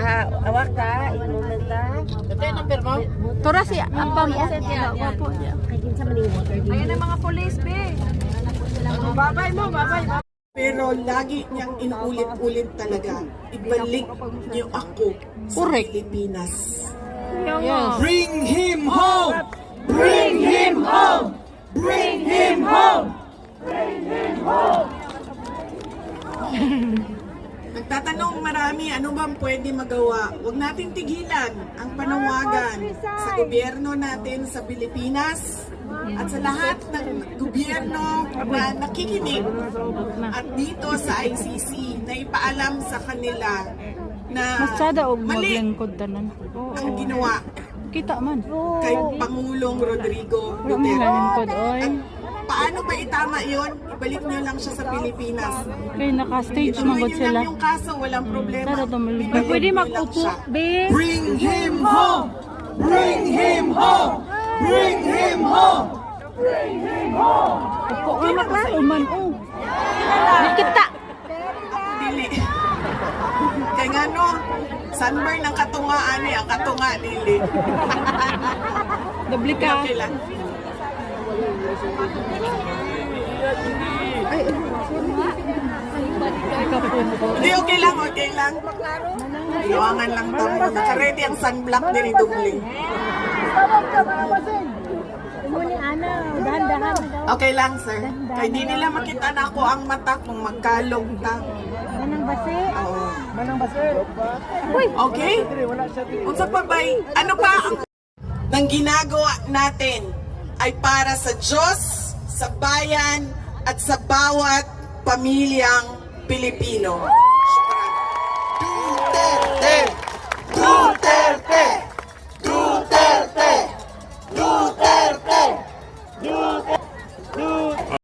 Awak ka, i-moment ka. Ito yung number mo? Tura si Apam. Wapo niya. Ayan ang mga police, be. Babay mo, babay. Pero lagi niyang inuulit-ulit talaga, ibalik niyo ako sa Pilipinas. Yes. Bring him home! Bring him home! Bring him home! Nagtatanong marami, ano bang pwede magawa? Huwag nating tigilan ang panawagan sa gobyerno natin sa Pilipinas at sa lahat ng gobyerno na nakikinig at dito sa ICC na ipaalam sa kanila na Masada og mali maglingkod tanan. ang ginawa Kita man. kay Pangulong Rodrigo Wala mo Duterte. lingkod oy. Paano ba itama yon? Ibalik niyo lang siya sa Pilipinas. Kay naka-stage Ituloy magod niyo sila. lang yung kaso, walang problema. Tara, tumulog. Ibalik Pwede niyo lang mag-upo, siya. be. Bring him home! Bring him home! Bring him home! Upo ka maklaro man oh. Nakita. Dili. Kaya nga no, sunburn ng katungaan eh, ang katunga dili. Dobli ka. Okay lang. Hindi, okay lang, okay lang. Iwangan lang to. Naka-ready ang sunblock din ni Dubling. Okay lang, sir. Kaya di nila makita na ako ang mata kung magkalog na. Manang base. Oo. Manang base. Okay? Unsa pa ba? Ano pa ang nang ginagawa natin ay para sa Diyos, sa bayan, at sa bawat pamilyang Pilipino.